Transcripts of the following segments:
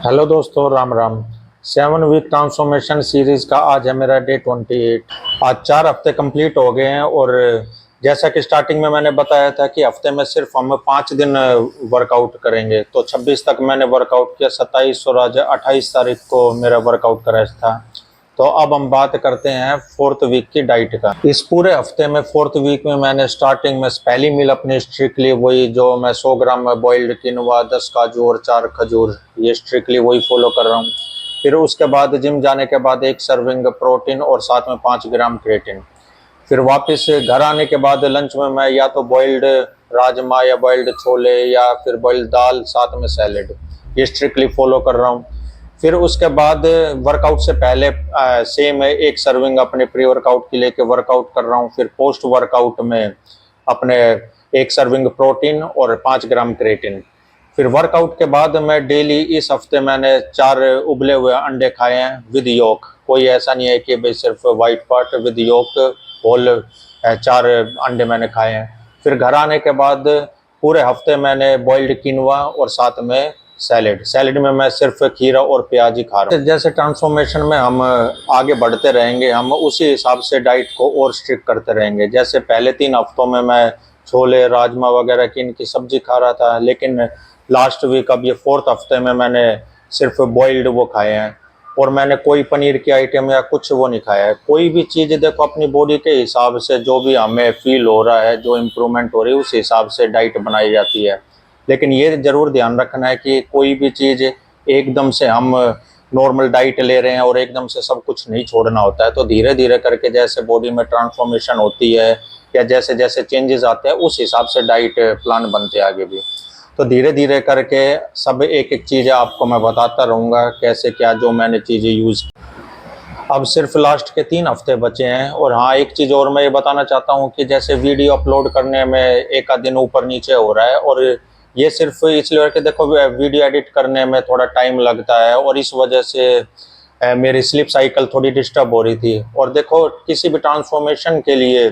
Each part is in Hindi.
हेलो दोस्तों, Ram Ram. 7 week transformation series का आज है मेरा डे 28। आज 4 हफ्ते कंप्लीट हो गए हैं। और जैसा कि स्टार्टिंग में मैंने बताया था कि हफ्ते में सिर्फ हम 5 दिन वर्कआउट करेंगे, तो 26 तक मैंने वर्कआउट किया। 27 और आज 28 तारीख को मेरा वर्कआउट का रेस्ट था। तो अब हम बात करते हैं 4th वीक की डाइट का। इस पूरे हफ्ते में 4th वीक में मैंने स्टार्टिंग में पहली मील अपनी स्ट्रिक्टली वही, जो मैं 100 ग्राम बॉइल्ड किनोवा, 10 काजू और 4 खजूर, ये स्ट्रिक्टली वही फॉलो कर रहा हूँ। फिर उसके बाद जिम जाने के बाद 1 सर्विंग प्रोटीन और साथ में 5 ग्राम क्रिएटिन। फिर वापस घर आने के बाद लंच में मैं या तो बॉइल्ड राजमा या बॉइल्ड छोले या फिर बॉइल्ड दाल, साथ में सैलेड, ये स्ट्रिक्टली फॉलो कर रहा हूँ। फिर उसके बाद वर्कआउट से पहले सेम है 1 सर्विंग अपने प्री वर्कआउट की लेके वर्कआउट कर रहा हूँ। फिर पोस्ट वर्कआउट में अपने 1 सर्विंग प्रोटीन और 5 ग्राम क्रिएटिन। फिर वर्कआउट के बाद मैं डेली, इस हफ्ते मैंने 4 उबले हुए अंडे खाए हैं विद योक। कोई ऐसा नहीं है कि भाई सिर्फ white part, with yolk whole 4 अंडे मैंने खाए हैं। फिर घर आने के बाद पूरे हफ्ते मैंने बॉइल्ड किनोवा और साथ में सैलेड में मैं सिर्फ खीरा और प्याज ही खा रहा हूँ। जैसे ट्रांसफॉर्मेशन में हम आगे बढ़ते रहेंगे, हम उसी हिसाब से डाइट को और स्ट्रिक्ट करते रहेंगे। जैसे पहले 3 हफ्तों में मैं छोले राजमा वगैरह की इनकी सब्जी खा रहा था, लेकिन लास्ट वीक, अब ये 4th हफ्ते में मैंने सिर्फ बॉइल्ड वो खाए हैं। और मैंने कोई पनीर की आइटम या कुछ वो नहीं खाया है। कोई भी चीज़ देखो, अपनी बॉडी के हिसाब से जो भी हमें फील हो रहा है, जो इम्प्रूवमेंट हो रही है, उस हिसाब से डाइट बनाई जाती है। लेकिन ये जरूर ध्यान रखना है कि कोई भी चीज़ एकदम से हम नॉर्मल डाइट ले रहे हैं और एकदम से सब कुछ नहीं छोड़ना होता है। तो धीरे धीरे करके जैसे बॉडी में ट्रांसफॉर्मेशन होती है या जैसे जैसे चेंजेस आते हैं, उस हिसाब से डाइट प्लान बनते हैं आगे भी। तो धीरे धीरे करके सब एक एक चीज़ आपको मैं बताता रहूँगा, कैसे क्या जो मैंने चीज़ें यूज़। अब सिर्फ लास्ट के 3 हफ्ते बचे हैं। और हाँ, एक चीज़ और मैं ये बताना चाहता हूँ कि जैसे वीडियो अपलोड करने में एक आध दिन ऊपर नीचे हो रहा है, और ये सिर्फ इसलिए कि देखो वीडियो एडिट करने में थोड़ा टाइम लगता है, और इस वजह से मेरी स्लीप साइकिल थोड़ी डिस्टर्ब हो रही थी। और देखो, किसी भी ट्रांसफॉर्मेशन के लिए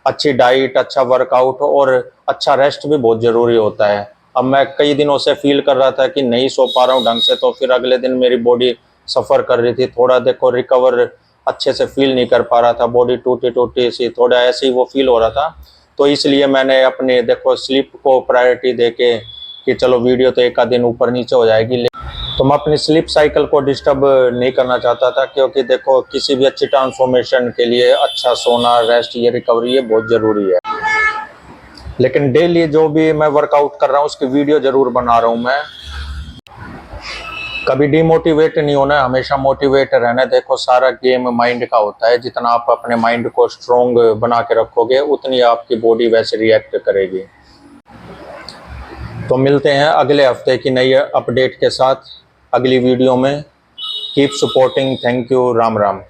अच्छी डाइट, अच्छा वर्कआउट और अच्छा रेस्ट भी बहुत ज़रूरी होता है। अब मैं कई दिनों से फील कर रहा था कि नहीं सो पा रहा हूँ ढंग से, तो फिर अगले दिन मेरी बॉडी सफ़र कर रही थी। थोड़ा देखो रिकवर अच्छे से फील नहीं कर पा रहा था, बॉडी टूटी टूटी सी, थोड़ा ऐसे ही वो फील हो रहा था। तो इसलिए मैंने अपने देखो स्लीप को प्रायोरिटी देके कि चलो वीडियो तो एक आध दिन ऊपर नीचे हो जाएगी, तो मैं अपनी स्लीप साइकिल को डिस्टर्ब नहीं करना चाहता था। क्योंकि देखो, किसी भी अच्छी ट्रांसफॉर्मेशन के लिए अच्छा सोना, रेस्ट, ये रिकवरी ये बहुत ज़रूरी है। लेकिन डेली जो भी मैं वर्कआउट कर रहा हूँ उसकी वीडियो ज़रूर बना रहा हूँ मैं। कभी डिमोटिवेट नहीं होना है, हमेशा मोटिवेट रहना है। देखो, सारा गेम माइंड का होता है। जितना आप अपने माइंड को स्ट्रोंग बना के रखोगे, उतनी आपकी बॉडी वैसे रिएक्ट करेगी। तो मिलते हैं अगले हफ्ते की नई अपडेट के साथ अगली वीडियो में। Keep supporting. Thank you. Ram Ram.